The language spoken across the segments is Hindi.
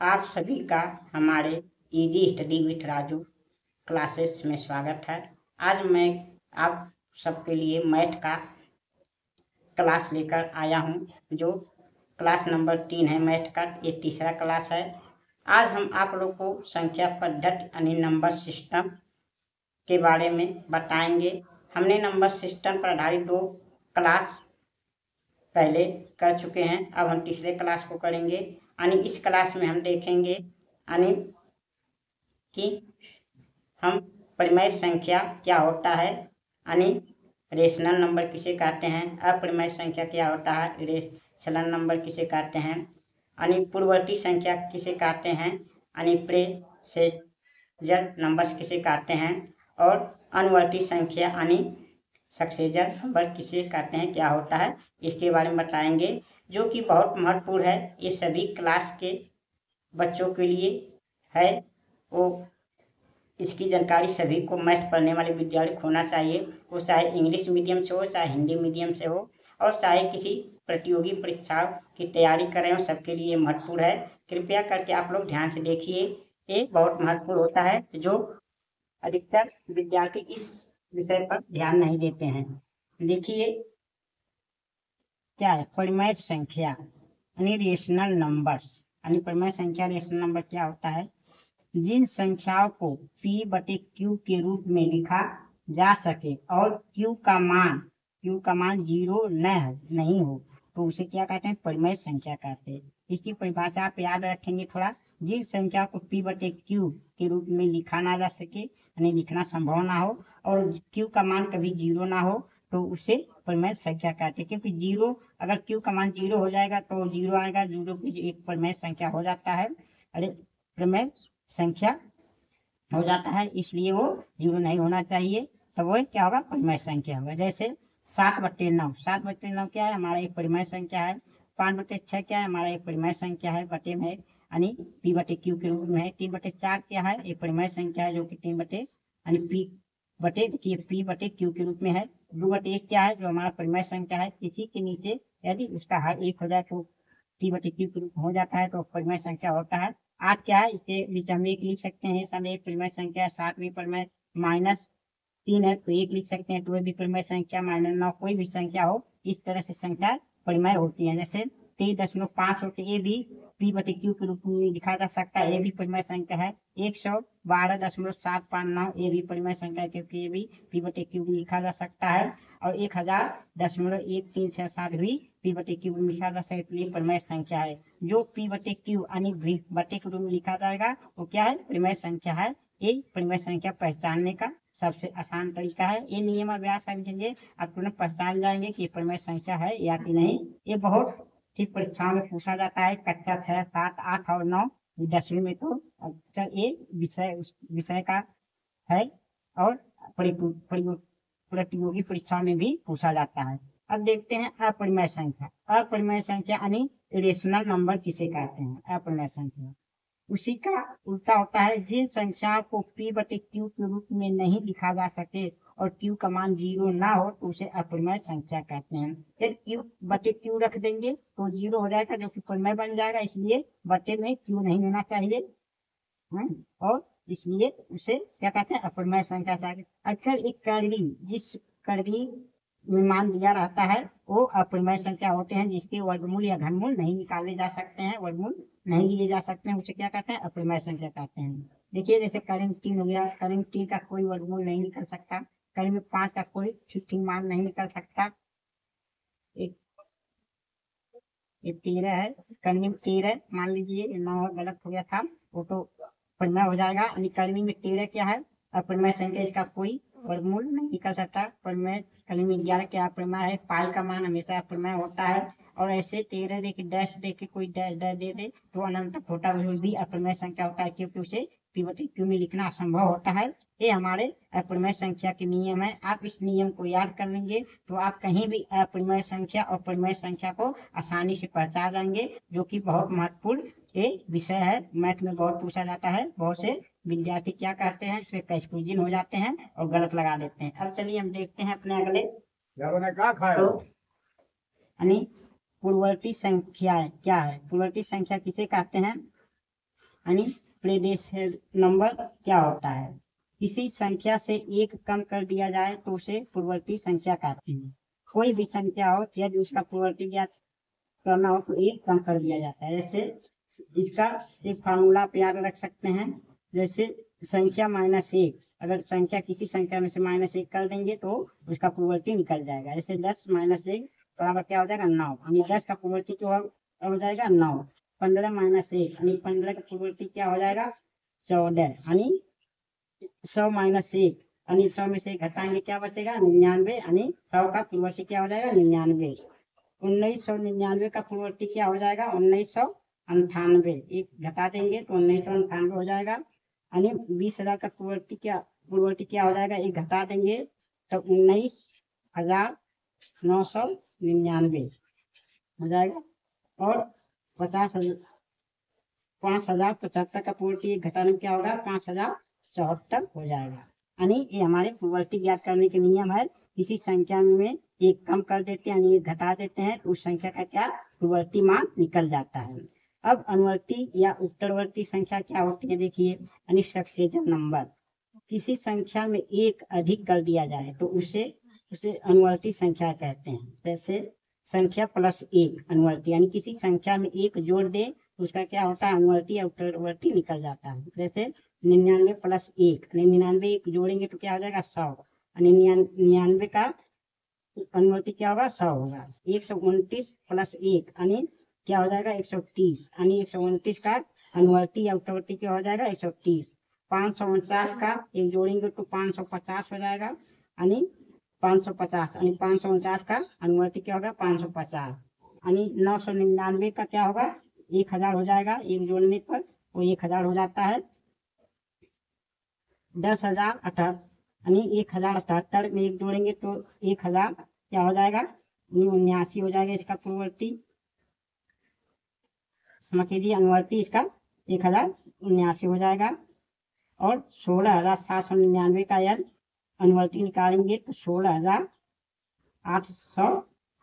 आप सभी का हमारे easy study with Raju classes में स्वागत है। आज मैं आप सबके लिए मैथ का क्लास लेकर आया हूं, जो क्लास नंबर 3 है। मैथ का ये तीसरा क्लास है। आज हम आप लोग को संख्या पद्धति यानी नंबर सिस्टम के बारे में बताएंगे। हमने नंबर सिस्टम पर आधारित 2 क्लास पहले कर चुके हैं, अब हम तीसरे क्लास को करेंगे। यानी इस क्लास में हम देखेंगे यानी कि हम परिमेय संख्या क्या होता है, यानी रेशनल नंबर किसे कहते हैं, अपरिमेय संख्या क्या होता है, इरेशनल नंबर किसे कहते हैं, यानी पूर्ववर्ती संख्या किसे कहते हैं, यानी प्रेसेजर नंबर्स किसे कहते हैं, और अनुवर्ती संख्या यानी सक्सेसर नंबर किसे कहते हैं, क्या होता है, इसके बारे में बताएंगे, जो कि बहुत महत्वपूर्ण है। ये सभी क्लास के बच्चों के लिए है। वो इसकी जानकारी सभी को मैथ पढ़ने वाले विद्यार्थी को होना चाहिए। वो चाहे इंग्लिश मीडियम से हो, चाहे हिंदी मीडियम से हो, और चाहे किसी प्रतियोगी परीक्षाओं की तैयारी कर रहे हो, सबके लिए महत्वपूर्ण है। कृपया करके आप लोग ध्यान से देखिए, ये बहुत महत्वपूर्ण होता है, जो अधिकतर विद्यार्थी इस विषय पर ध्यान नहीं देते हैं। देखिए क्या है परिमेय संख्या यानी रेशनल नंबर्स। यानी परिमेय संख्या रेशनल नंबर क्या होता है, जिन संख्याओं को P बटे Q के रूप में लिखा जा सके और Q का मान 0 नहीं हो तो उसे क्या कहते हैं, परिमेय संख्या कहते हैं। इसकी परिभाषा आप याद रखेंगे थोड़ा। जिन संख्या को P बटे Q के रूप में लिखा ना जा सके, यानी लिखना संभव ना हो, और Q का मान कभी 0 ना हो तो उसे परिमेय संख्या कहते हैं। क्योंकि 0 अगर Q का मान 0 हो जाएगा तो 0 आएगा, 0 भी एक परिमेय संख्या हो जाता है, अरे परिमेय संख्या हो जाता है, इसलिए वो 0 नहीं होना चाहिए, तो वो क्या होगा, परिमेय संख्या होगा। जैसे 7/9 क्या है, हमारा एक परिमेय संख्या है। 5/6 क्या है, हमारा एक परिमेय संख्या है, बटे में यानी P बटे Q के रूप में है। 3/4 क्या है, एक परिमेय संख्या है, जो कि 3 बटे यानी P बटे Q के रूप में है। 2/1 क्या है, जो हमारा परिमेय संख्या है। इसी के नीचे यदि उसका हर एक हो जाए तो P बटे Q के रूप में हो जाता है, तो परिमेय संख्या होता है। 8 क्या है, इसके नीचे हम 1 लिख सकते हैं, सब एक परिमेय संख्या है। 7 भी परिमेय, -3 है तो 1 लिख सकते हैं, 2 भी परिमेय संख्या, -9 कोई भी संख्या हो, इस तरह से संख्या परिमेय होती है। जैसे 23.5 होती है, ये भी P बटे Q के रूप में लिखा जा सकता है, ये भी परिमेय संख्या है। 112.759 ये भी परिमेय संख्या है, क्योंकि ये भी P बटे Q में लिखा जा सकता है। और 1000.1367 भी P बटे Q में लिखा जा सकता है, ये परिमेय संख्या है। जो P बटे Q यानी बटे के रूप में लिखा जाएगा वो क्या है, परिमेय संख्या है। ये परिमेय संख्या पहचानने का सबसे आसान तरीका है। ये नियम अभ्यास समझेंगे, आप तुरंत पहचान जाएंगे कि परिमेय संख्या है या कि नहीं। ये बहुत ठीक परीक्षाओं में पूछा जाता है, कक्षा 6, 7, 8 और 9, 10वीं में तो अक्सर ये विषय का है, और प्रतियोगी परीक्षा में भी पूछा जाता है। अब देखते हैं अपरिमेय संख्या। अपरिमेय संख्या यानी इरेशनल नंबर किसे कहते हैं, अपरिमेय संख्या उसी का उल्टा होता है। जिन संख्याओं को P बटे Q के रूप में नहीं लिखा जा सके और Q का मान 0 ना हो तो उसे अपरिमेय संख्या कहते हैं। फिर Q बटे Q रख देंगे तो 0 हो जाएगा, जो कि परिमेय बन जाएगा, इसलिए बटे में Q नहीं होना चाहिए, और इसलिए उसे क्या कहते हैं, अपरिमेय संख्या चाहिए। अक्सर एक कर्ली, जिस कर्ली में मान दिया रहता है, वो अपरिमेय संख्या होते हैं, जिसके वर्गमूल या घनमूल नहीं निकाले जा सकते हैं, वर्गमूल नहीं लिए जा सकते हैं, उसे क्या कहते हैं, अपरिमेय संख्या कहते हैं। देखिए जैसे करीब 3 हो गया, करीब 3 का कोई वर्गमूल नहीं निकल सकता, करीब 5 का कोई ठीक मान नहीं निकल सकता। एक 13 है, करीब 13 मान लीजिए, 9 गलत हो गया था, वो तो परिमेय हो जाएगा। यानी करीब में 13 क्या है, अपरिमेय संख्या, इसका कोई वर्गमूल नहीं निकल सकता। परिमेय करीब 11 क्या अपरिमेय है, पाई का मान हमेशा अपरिमेय होता है। और ऐसे 13 देके डैश देके कोई डैश दे दे तो अनंत छोटा भी अपरिमेय संख्या होता है, क्योंकि उसे P बटे Q में लिखना असंभव होता है। ये हमारे अपरिमेय संख्या के नियम है। आप इस नियम को याद कर लेंगे तो आप कहीं भी अपरिमेय संख्या और परिमेय संख्या को आसानी से पहचान जाएंगे, जो कि बहुत महत्वपूर्ण ये विषय है। मैथ में बहुत पूछा जाता है, बहुत से विद्यार्थी क्या कहते हैं, इसमें कंफ्यूजन हो जाते हैं और गलत लगा देते हैं। अब चलिए हम देखते हैं अपने अगले, यानी पूर्ववर्ती संख्या क्या है। पूर्ववर्ती संख्या किसे कहते हैं, यानी प्रेडेसेंट नंबर क्या होता है। किसी संख्या से एक कम कर दिया जाए तो उसे पूर्ववर्ती संख्या कहते हैं। कोई भी संख्या हो यदि उसका पूर्ववर्ती ज्ञात करना हो तो एक कम कर दिया जाता है। जैसे इसका एक फार्मूला आप याद रख सकते हैं। जैसे संख्या -1, अगर संख्या किसी संख्या में से -1 कर देंगे तो उसका पूर्ववर्ती निकल जाएगा। जैसे 10 - 1 बराबर क्या हो जाएगा 9, यानी 10 का पूर्ववर्ती तो हो जाएगा 9। 15 - 1 यानी 15 का पूर्ववर्ती क्या हो जाएगा 14, यानी 100 - 1 यानी 100 में से घटाएंगे क्या बचेगा 99, यानी 100 का पूर्ववर्ती क्या हो जाएगा 99। 1999 का पूर्ववर्ती क्या हो जाएगा 1998, एक घटा देंगे तो 1998 हो जाएगा। यानी 20,000 का पूर्ववर्ती क्या हो जाएगा, एक घटा देंगे तो 19,999 हो जाएगा। और 5,075 का पूर्ववर्ती एक घटाने में क्या होगा 5,074 हो जाएगा। यानी ये हमारे पूर्ववर्ती ज्ञात करने के नियम है। किसी संख्या में एक कम कर देते हैं यानी एक घटा देते हैं तो उस संख्या का क्या पूर्ववर्ती मान निकल जाता है। अब अनुवर्ती या उत्तरवर्ती संख्या क्या होती है देखिए, यानी सक्सेशन नंबर। किसी संख्या में एक अधिक कर दिया जाए तो उसे अनुवर्ती संख्या कहते हैं। जैसे संख्या +1 अनुवर्ती, यानी किसी संख्या में एक जोड़ दे तो उसका क्या होता है अनुवर्ती या उत्तरवर्ती निकल जाता है। जैसे 99 + 1, 99 एक जोड़ेंगे तो क्या हो जाएगा 100, यानी 99 का अनुवर्ती क्या होगा 100 होगा। 129 + 1 यानी क्या हो जाएगा 130, यानी 129 का अनुवर्ती या उत्तरवर्ती क्या हो जाएगा 130। 549 का एक जोड़ेंगे तो 550 हो जाएगा, यानी 550, यानी 549 का अनुवर्ती क्या होगा 550। यानी 999 का क्या होगा 1000 हो जाएगा, एक जोड़ने पर वो 1000 हो जाता है। 10,078 यानी 1078 में एक जोड़ेंगे तो 1000 क्या हो जाएगा 79 हो जाएगा इसका पूर्ववर्ती। समझ लीजिए अनुवर्ती इसका 1079 हो जाएगा। और 16,799 का यदि अनुवर्ती निकालेंगे तो 16,800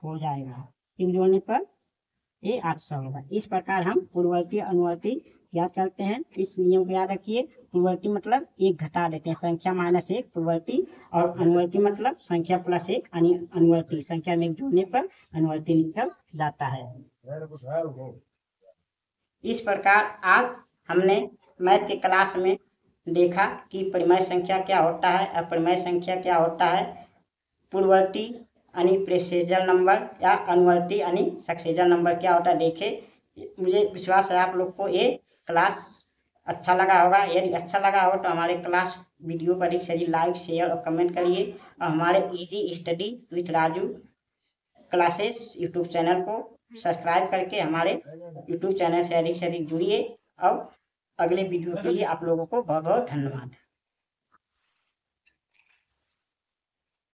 हो जाएगा, एक जोड़ने पर ये 800 होगा। इस प्रकार हम पूर्ववर्ती अनुवर्ती याद करते हैं। इस नियम को याद रखिए। पूर्ववर्ती मतलब एक घटा देते हैं, संख्या -1 पूर्ववर्ती, और अनुवर्ती मतलब संख्या +1 यानी अनुवर्ती, संख्या में एक जोड़ने पर अनुवर्ती निकल जाता है। इस प्रकार आज हमने मैथ के क्लास में देखा कि परिमेय संख्या क्या होता है, अपरिमेय संख्या क्या होता है, पूर्ववर्ती यानी प्रेसेजल नंबर या अनुवर्ती यानी सक्सेजल नंबर क्या होता है देखे। मुझे विश्वास है आप लोग को ये क्लास अच्छा लगा होगा। यदि अच्छा लगा हो तो हमारे क्लास वीडियो पर अधिक से अधिक लाइक शेयर और कमेंट करिए, और हमारे easy study with Raju classes YouTube channel को सब्सक्राइब करके हमारे यूट्यूब चैनल से अधिक जुड़िए। और अगले वीडियो के लिए आप लोगों को बहुत बहुत धन्यवाद।